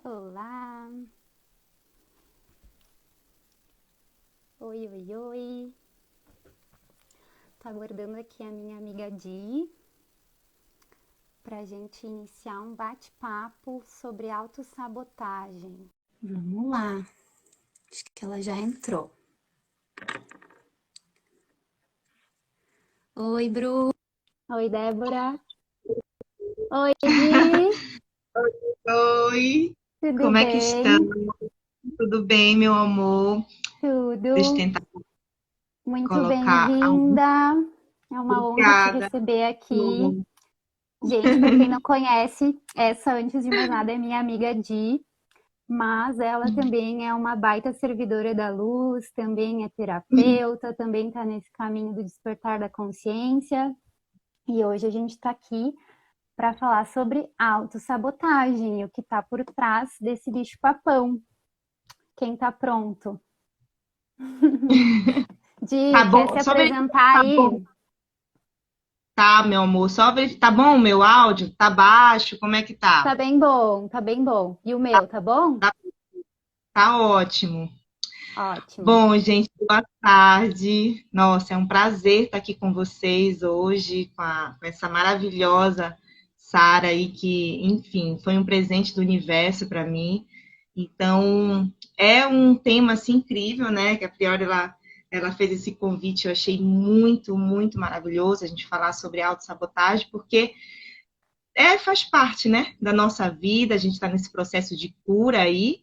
Olá! Oi, oi, oi! Tô aguardando aqui a minha amiga Di pra gente iniciar um bate-papo sobre autossabotagem. Vamos lá! Acho que ela já entrou. Oi, Bru! Oi, Débora! Oi, Di! Oi, Tudo como é que estão? bem? Tudo bem, meu amor? Deixa eu Tudo! tentar Muito colocar a bem-vinda! É uma honra te obrigada. receber aqui. Gente, para quem não conhece, essa, antes de mais nada, é minha amiga Di. Mas ela também é uma baita servidora da luz, também é terapeuta, também está nesse caminho do despertar da consciência. E hoje a gente está aqui para falar sobre autossabotagem, o que está por trás desse bicho-papão. Quem está pronto? Tá Di, quer se bom? Só verificar que apresentar tá bom. aí? Tá, meu amor. Só verificar. Tá bom o meu áudio? Tá baixo? Como é que tá? Tá bem bom, tá bem bom. E o meu, tá bom? Tá, tá ótimo. Ótimo. Bom, gente, boa tarde. Nossa, é um prazer estar aqui com vocês hoje, com essa maravilhosa Sara aí, que, enfim, foi um presente do universo para mim. Então, é um tema assim incrível, né? Que a priori ela fez esse convite, eu achei muito, muito maravilhoso a gente falar sobre autossabotagem, porque faz parte, né, da nossa vida, a gente está nesse processo de cura aí,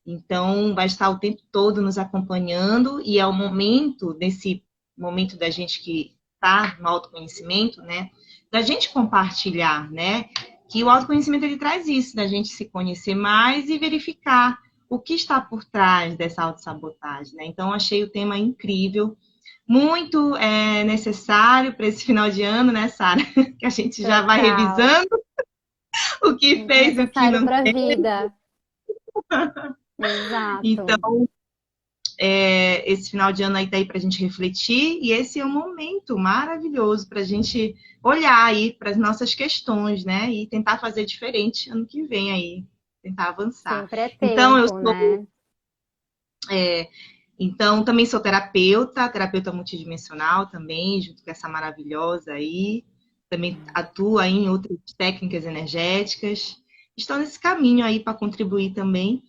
então vai estar o tempo todo nos acompanhando, e é o momento, nesse momento da gente que está no autoconhecimento, né, da gente compartilhar, né, que o autoconhecimento ele traz isso, da gente se conhecer mais e verificar o que está por trás dessa autossabotagem, né? Então, achei o tema incrível, muito necessário para esse final de ano, né, Sara? Que a gente já vai Total. revisando o que Muito fez e o que necessário não para a fez. vida. Exato. Então, esse final de ano aí tá aí para a gente refletir, e esse é um momento maravilhoso para a gente olhar aí para as nossas questões, né? E tentar fazer diferente ano que vem aí, tentar avançar. Sempre é Então, eu tempo, sou, né? então também sou terapeuta multidimensional também, junto com essa maravilhosa aí. Também atuo aí em outras técnicas energéticas. Estou nesse caminho aí para contribuir também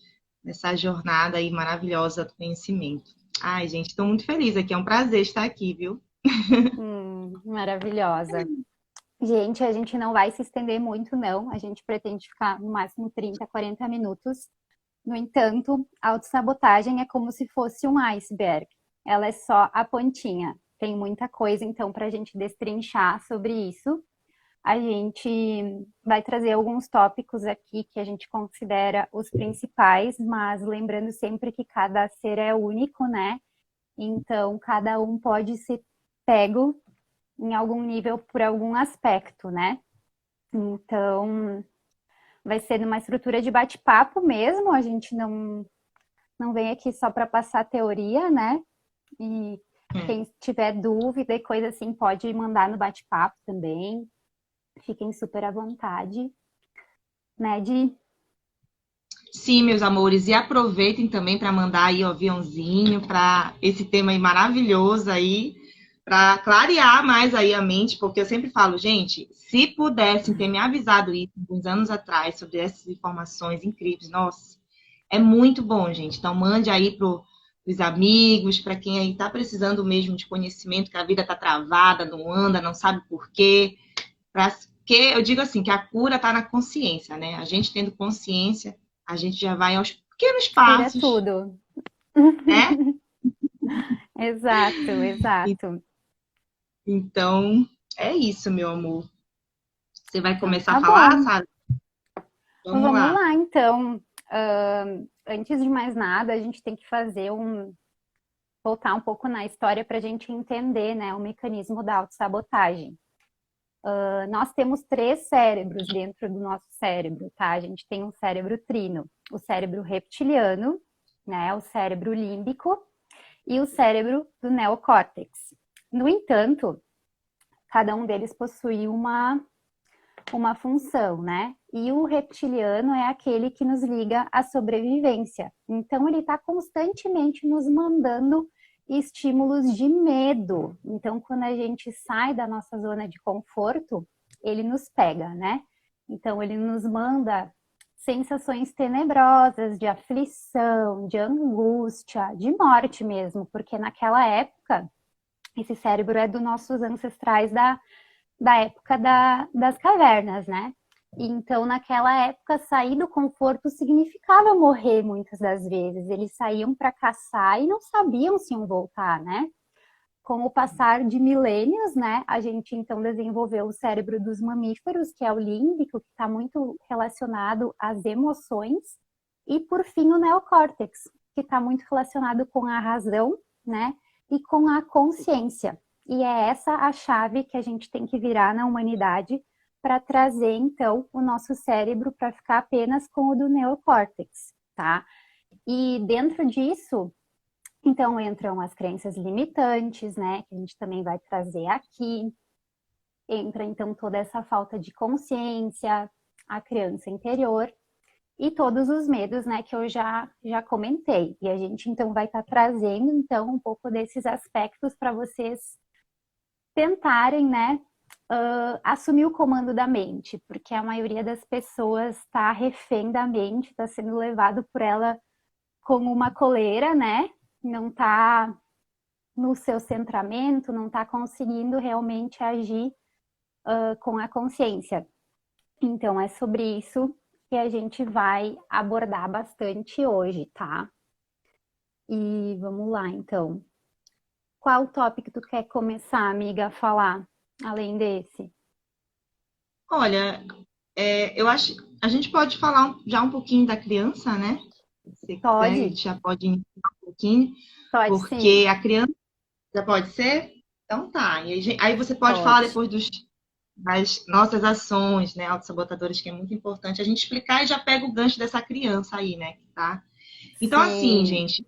nessa jornada aí maravilhosa do conhecimento. Ai, gente, estou muito feliz aqui. É um prazer estar aqui, viu? Maravilhosa. Gente, a gente não vai se estender muito, não. A gente pretende ficar no máximo 30, 40 minutos. No entanto, a autossabotagem é como se fosse um iceberg. Ela é só a pontinha. Tem muita coisa, então, para a gente destrinchar sobre isso. A gente vai trazer alguns tópicos aqui que a gente considera os principais, mas lembrando sempre que cada ser é único, né? Então, cada um pode ser pego em algum nível por algum aspecto, né? Então, vai ser numa estrutura de bate-papo mesmo, a gente não vem aqui só para passar teoria, né? E quem tiver dúvida e coisa assim, pode mandar no bate-papo também. Fiquem super à vontade, né, Di? Sim, meus amores, e aproveitem também para mandar aí o aviãozinho para esse tema aí maravilhoso aí, para clarear mais aí a mente, porque eu sempre falo, gente, se pudessem ter me avisado isso uns anos atrás sobre essas informações incríveis, nossa, é muito bom, gente. Então mande aí para os amigos, para quem aí está precisando mesmo de conhecimento, que a vida está travada, não anda, não sabe por quê. Porque eu digo assim, que a cura está na consciência, né? A gente tendo consciência, a gente já vai aos pequenos Cura passos, tudo. né? Exato, exato. Então, é isso, meu amor. Você vai Então, começar tá a falar, bom. sabe? Vamos Vamos lá. lá, então. Antes de mais nada, a gente tem que voltar um pouco na história para a gente entender, né, o mecanismo da autossabotagem. Nós temos três cérebros dentro do nosso cérebro, tá? A gente tem um cérebro trino, o cérebro reptiliano, né, o cérebro límbico e o cérebro do neocórtex. No entanto, cada um deles possui uma função, né? E o reptiliano é aquele que nos liga à sobrevivência. Então, ele está constantemente nos mandando estímulos de medo. Então, quando a gente sai da nossa zona de conforto, ele nos pega, né? Então, ele nos manda sensações tenebrosas, de aflição, de angústia, de morte mesmo, porque naquela época, esse cérebro é dos nossos ancestrais da época das cavernas, né? Então, naquela época, sair do conforto significava morrer muitas das vezes. Eles saíam para caçar e não sabiam se iam voltar, né? Com o passar de milênios, né, a gente então desenvolveu o cérebro dos mamíferos, que é o límbico, que está muito relacionado às emoções, e por fim o neocórtex, que está muito relacionado com a razão, né, e com a consciência. E é essa a chave que a gente tem que virar na humanidade para trazer então o nosso cérebro para ficar apenas com o do neocórtex, tá? E dentro disso, então, entram as crenças limitantes, né, que a gente também vai trazer aqui. Entra, então, toda essa falta de consciência, a criança interior e todos os medos, né, que eu já comentei. E a gente, então, vai estar trazendo, então, um pouco desses aspectos para vocês tentarem, né, assumir o comando da mente, porque a maioria das pessoas está refém da mente, está sendo levado por ela como uma coleira, né, não está no seu centramento, não está conseguindo realmente agir com a consciência. Então, é sobre isso que a gente vai abordar bastante hoje, tá? E vamos lá, então. Qual tópico tu quer começar, amiga, a falar, além desse? Olha, eu acho a gente pode falar já um pouquinho da criança, né? Se você quiser, a Pode? gente já pode iniciar um pouquinho, Pode sim. porque a criança já pode ser? Então tá. E aí você pode falar Pode. depois das nossas ações, né, autossabotadoras, que é muito importante a gente explicar e já pega o gancho dessa criança aí, né, tá? Então, assim, Sim. gente,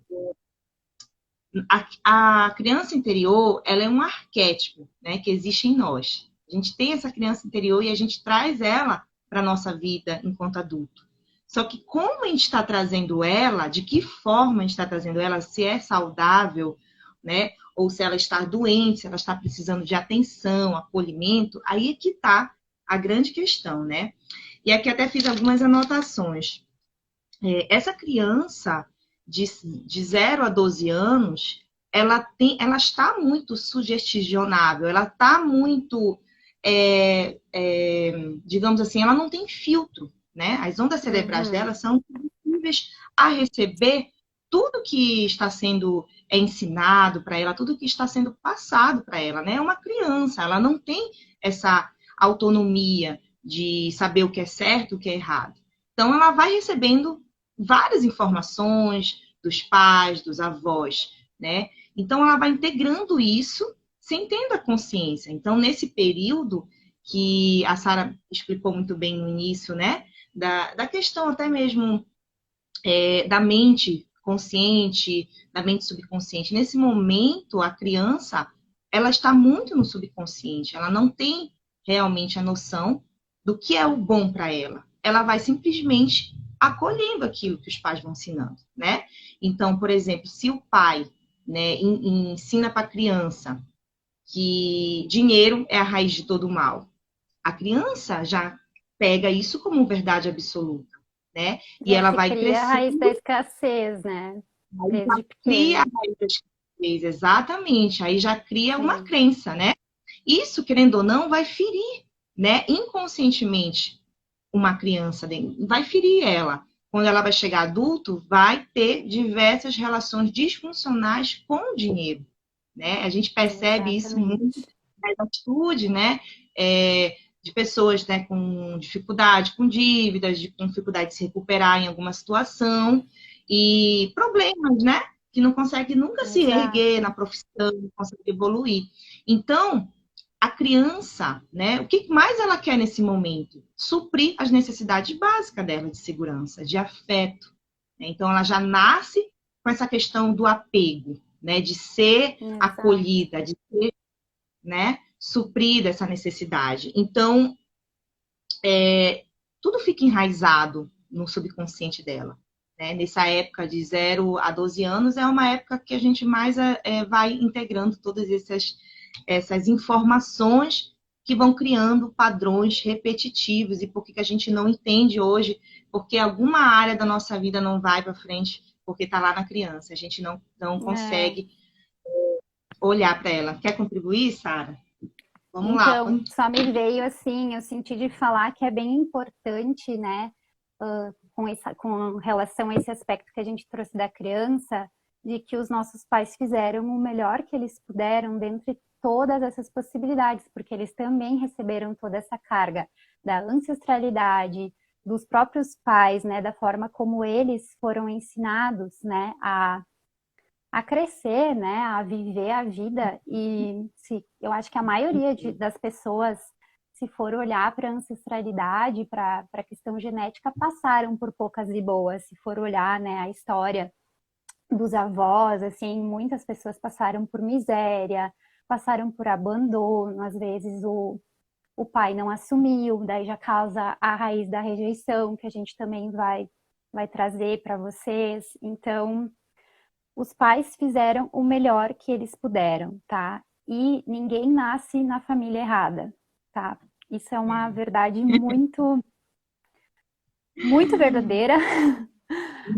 a criança interior, ela é um arquétipo, né, que existe em nós. A gente tem essa criança interior e a gente traz ela para a nossa vida enquanto adulto. Só que como a gente está trazendo ela, de que forma a gente está trazendo ela, se é saudável, né, ou se ela está doente, se ela está precisando de atenção, acolhimento, aí é que está a grande questão, né? E aqui até fiz algumas anotações. Essa criança de 0 a 12 anos, ela está muito sugestionável, ela está muito, digamos assim, ela não tem filtro, né? As ondas cerebrais Uhum. dela são sensíveis a receber tudo que está sendo ensinado para ela, tudo que está sendo passado para ela, né? É uma criança, ela não tem essa autonomia de saber o que é certo, o que é errado. Então, ela vai recebendo várias informações dos pais, dos avós, né? Então, ela vai integrando isso sem tendo a consciência. Então, nesse período que a Sara explicou muito bem no início, né? Da questão até mesmo da mente consciente, da mente subconsciente. Nesse momento, a criança, ela está muito no subconsciente. Ela não tem realmente a noção do que é o bom para ela. Ela vai simplesmente acolhendo aquilo que os pais vão ensinando, né? Então, por exemplo, se o pai, né, ensina para a criança que dinheiro é a raiz de todo mal, a criança já pega isso como verdade absoluta, né? E Já ela se vai cria a raiz da crescendo, escassez, né? aí já Desde cria a pequeno. raiz da escassez, exatamente, aí já cria uma Sim. crença, né? Isso, querendo ou não, vai ferir, né, inconscientemente uma criança, vai ferir ela. Quando ela vai chegar adulto, vai ter diversas relações disfuncionais com o dinheiro, né? A gente percebe isso muito Exatamente. na atitude, né? De pessoas, né, com dificuldade, com dívidas, com dificuldade de se recuperar em alguma situação e problemas, né? Que não consegue nunca se erguer na Exato. profissão, não consegue evoluir. Então, a criança, né, o que mais ela quer nesse momento? Suprir as necessidades básicas dela de segurança, de afeto. Né? Então, ela já nasce com essa questão do apego, né, de ser Exato. acolhida, de ser, né, suprida essa necessidade. Então, tudo fica enraizado no subconsciente dela. Né? Nessa época de 0 a 12 anos é uma época que a gente mais vai integrando todas essas informações que vão criando padrões repetitivos. E por que a gente não entende hoje? Porque alguma área da nossa vida não vai para frente, porque está lá na criança. A gente não É. consegue olhar para ela. Quer contribuir, Sara? Vamos lá. Então, só me veio assim, eu senti de falar que é bem importante, né, com relação a esse aspecto que a gente trouxe da criança, de que os nossos pais fizeram o melhor que eles puderam dentre todas essas possibilidades, porque eles também receberam toda essa carga da ancestralidade, dos próprios pais, né, da forma como eles foram ensinados, né, a crescer, né, a viver a vida. E eu acho que a maioria das pessoas, se for olhar para a ancestralidade, para a questão genética, passaram por poucas e boas. Se for olhar, né, a história dos avós, assim, muitas pessoas passaram por miséria, passaram por abandono, às vezes o pai não assumiu, daí já causa a raiz da rejeição, que a gente também vai trazer para vocês. Então, os pais fizeram o melhor que eles puderam, tá? E ninguém nasce na família errada, tá? Isso é uma verdade muito, muito verdadeira.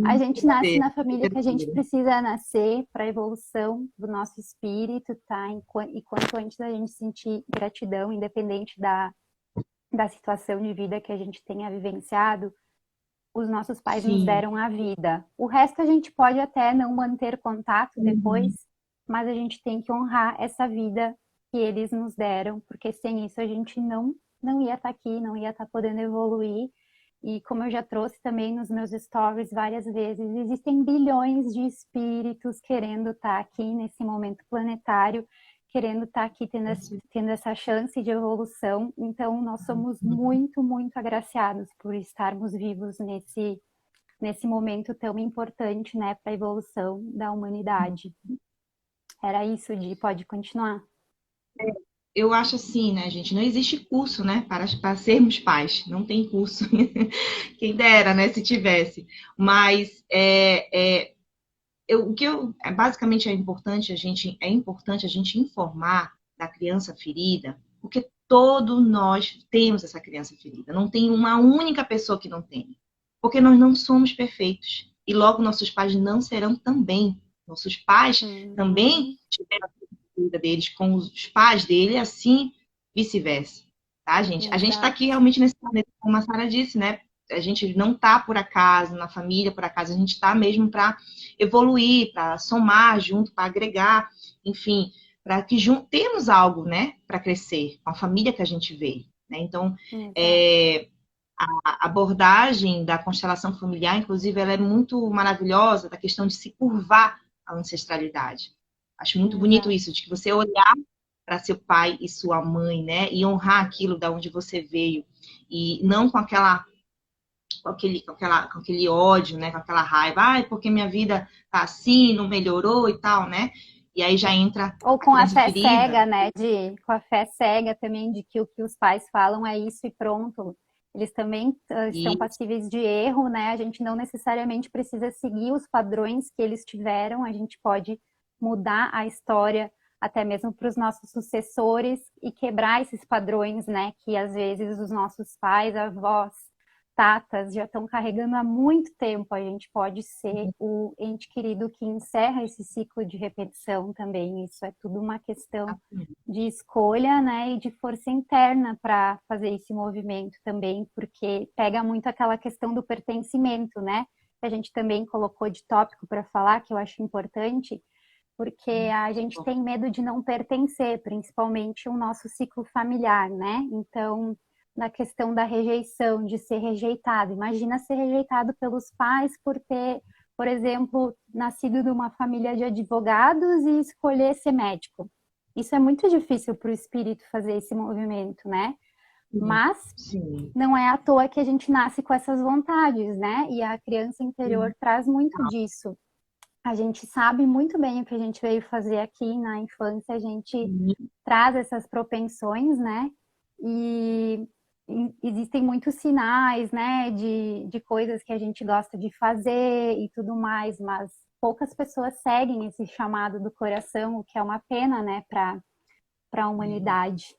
A gente nasce na família que a gente precisa nascer para a evolução do nosso espírito, tá? E quanto antes a gente sentir gratidão, independente da situação de vida que a gente tenha vivenciado, os nossos pais nos Sim. deram a vida. O resto a gente pode até não manter contato depois, Uhum. mas a gente tem que honrar essa vida que eles nos deram, porque sem isso a gente não ia estar aqui, não ia estar podendo evoluir. E como eu já trouxe também nos meus stories várias vezes, existem bilhões de espíritos querendo estar aqui nesse momento planetário, querendo estar aqui tendo essa chance de evolução. Então, nós somos muito, muito agraciados por estarmos vivos nesse momento tão importante, né, para a evolução da humanidade. Era isso, Di, pode continuar. Eu acho assim, né, gente? Não existe curso, né, para sermos pais. Não tem curso. Quem dera, né, se tivesse. Mas basicamente é importante a gente informar da criança ferida, porque todos nós temos essa criança ferida. Não tem uma única pessoa que não tenha. Porque nós não somos perfeitos. E logo nossos pais não serão também. Nossos pais Uhum. também tiveram a vida deles com os pais dele, assim vice-versa. Tá, gente? A gente está aqui Exato. realmente nesse planeta, como a Sara disse, né? A gente não está por acaso, na família por acaso, a gente está mesmo para evoluir, para somar junto, para agregar, enfim, para que temos algo, né, para crescer, com a família que a gente veio. Né? Então, Exato. a abordagem da constelação familiar, inclusive, ela é muito maravilhosa, da questão de se curvar a ancestralidade. Acho muito bonito Exato. isso, de que você olhar para seu pai e sua mãe, né, e honrar aquilo da onde você veio, e não com aquele ódio, né, com aquela raiva, ai, porque minha vida tá assim, não melhorou e tal, né? E aí já entra Ou a com a criança fé ferida. cega, né? Com a fé cega também de que o que os pais falam é isso e pronto. Eles também estão E, passíveis de erro, né? A gente não necessariamente precisa seguir os padrões que eles tiveram, a gente pode mudar a história até mesmo para os nossos sucessores e quebrar esses padrões, né? Que às vezes os nossos pais, avós, tatas já estão carregando há muito tempo. A gente pode ser o ente querido que encerra esse ciclo de repetição também. Isso é tudo uma questão de escolha, né, e de força interna para fazer esse movimento também, porque pega muito aquela questão do pertencimento, né? Que a gente também colocou de tópico para falar, que eu acho importante, porque a gente tem medo de não pertencer, principalmente o nosso ciclo familiar, né? Então, na questão da rejeição, de ser rejeitado. Imagina ser rejeitado pelos pais por ter, por exemplo, nascido de uma família de advogados e escolher ser médico. Isso é muito difícil para o espírito fazer esse movimento, né? Mas sim, não é à toa que a gente nasce com essas vontades, né? E a criança interior traz muito disso. A gente sabe muito bem o que a gente veio fazer aqui na infância, a gente traz essas propensões, né? E existem muitos sinais, né, de coisas que a gente gosta de fazer e tudo mais, mas poucas pessoas seguem esse chamado do coração, o que é uma pena, né, para a humanidade.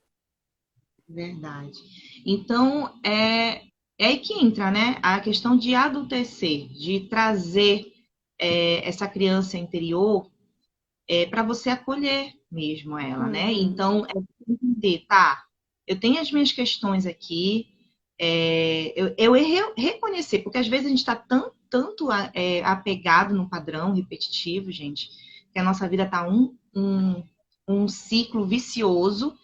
Verdade. Então, é aí que entra, né? A questão de adultecer, de trazer essa criança interior para você acolher mesmo ela, né? Uhum, Então, é entender, tá? Eu tenho as minhas questões aqui, reconhecer, porque às vezes a gente está tanto apegado no padrão repetitivo, gente, que a nossa vida está um ciclo vicioso,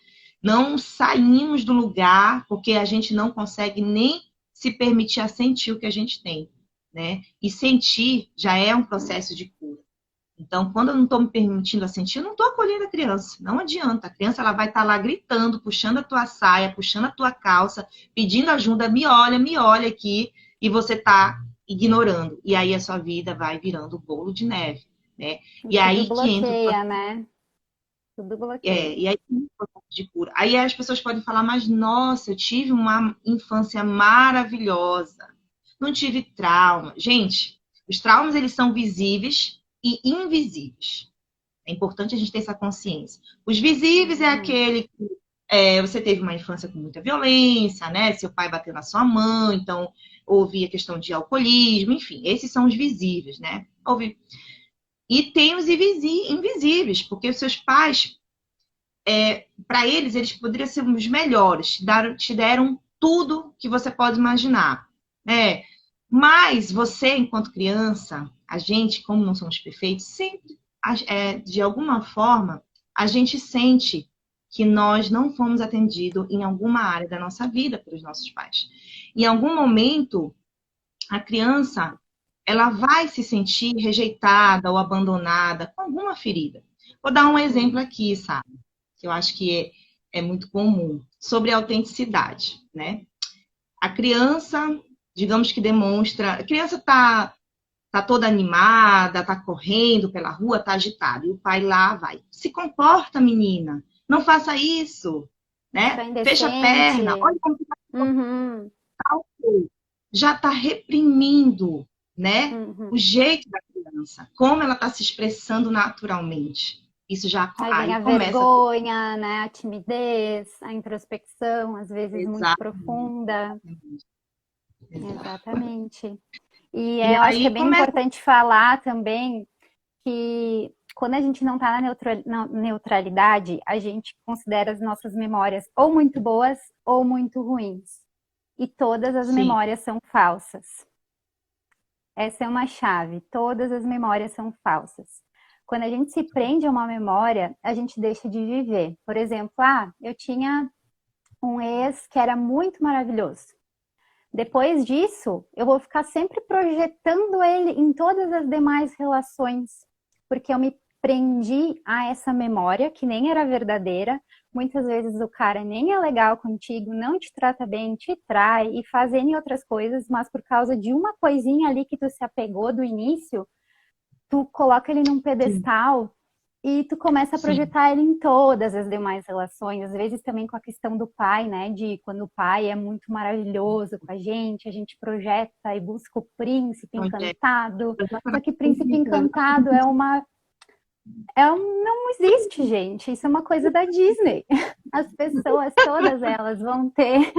não saímos do lugar porque a gente não consegue nem se permitir a sentir o que a gente tem, né? E sentir já é um processo de cura. Então, quando eu não estou me permitindo a sentir, eu não estou acolhendo a criança. Não adianta. A criança ela vai estar lá gritando, puxando a tua saia, puxando a tua calça, pedindo ajuda, me olha aqui, e você está ignorando. E aí a sua vida vai virando bolo de neve, né? e E tudo aí que entra o bloqueia, né? Tudo bloqueia. e aí que entra o processo de cura. Aí as pessoas podem falar, mas nossa, eu tive uma infância maravilhosa. Não tive trauma. Gente, os traumas eles são visíveis e invisíveis. É importante a gente ter essa consciência. Os visíveis é Uhum. aquele que você teve uma infância com muita violência, né? Seu pai bateu na sua mãe, então houve a questão de alcoolismo, enfim, esses são os visíveis, né? E tem os invisíveis, porque os seus pais, para eles poderiam ser os melhores, te deram tudo que você pode imaginar, né? Mas você, enquanto criança, a gente, como não somos perfeitos, sempre, de alguma forma, a gente sente que nós não fomos atendidos em alguma área da nossa vida pelos nossos pais. Em algum momento, a criança, ela vai se sentir rejeitada ou abandonada com alguma ferida. Vou dar um exemplo Sim. aqui, sabe? Que eu acho que é muito comum, sobre a autenticidade, né? A criança, digamos que demonstra, a criança tá toda animada, tá correndo pela rua, tá agitada, e o pai lá vai, se comporta, menina, não faça isso, Sou né? Fecha a indecente. perna, olha como Uhum, já está reprimindo, né? O uhum. jeito da criança, como ela está se expressando naturalmente. Isso já Aí vem aí a começa vergonha, né? A timidez, a introspecção, às vezes muito exatamente. profunda. Exatamente. E E eu acho que é aí bem começa importante falar também que quando a gente não está na neutralidade, a gente considera as nossas memórias ou muito boas ou muito ruins. E todas as sim, memórias são falsas. Essa é uma chave. Todas as memórias são falsas. Quando a gente se prende a uma memória, a gente deixa de viver. Por exemplo, eu tinha um ex que era muito maravilhoso. Depois disso, eu vou ficar sempre projetando ele em todas as demais relações, porque eu me prendi a essa memória que nem era verdadeira. Muitas vezes o cara nem é legal contigo, não te trata bem, te trai e faz N outras coisas, mas por causa de uma coisinha ali que tu se apegou do início, tu coloca ele num sim, pedestal e tu começa a sim, projetar ele em todas as demais relações, às vezes também com a questão do pai, né? De quando o pai é muito maravilhoso com a gente projeta e busca o príncipe onde é encantado. Só que príncipe exatamente, encantado não existe, gente. Isso é uma coisa da Disney. As pessoas, todas elas um vão ter,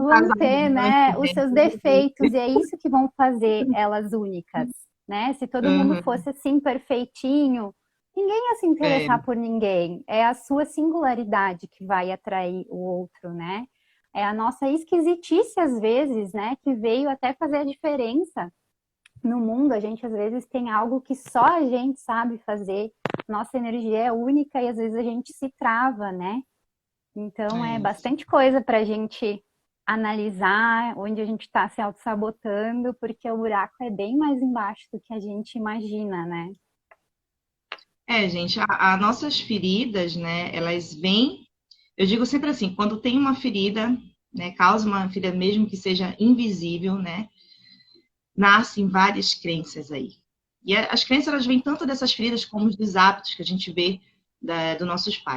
casamento né, os seus dentro do defeitos e é isso que vão fazer elas únicas, né? Se todo mundo uhum. fosse assim perfeitinho, ninguém ia se É, interessar por ninguém. É a sua singularidade que vai atrair o outro, né? É a nossa esquisitice às vezes, né, que veio até fazer a diferença no mundo. A gente às vezes tem algo que só a gente sabe fazer. Nossa energia é única e às vezes a gente se trava, né? Então é é. bastante coisa para a gente analisar onde a gente está se auto-sabotando, porque o buraco é bem mais embaixo do que a gente imagina, né? Gente, as nossas feridas, né, elas vêm, eu digo sempre assim, quando tem uma ferida, né, causa uma ferida mesmo que seja invisível, né, nascem várias crenças aí. E as crenças, elas vêm tanto dessas feridas como dos hábitos que a gente vê dos nossos pais.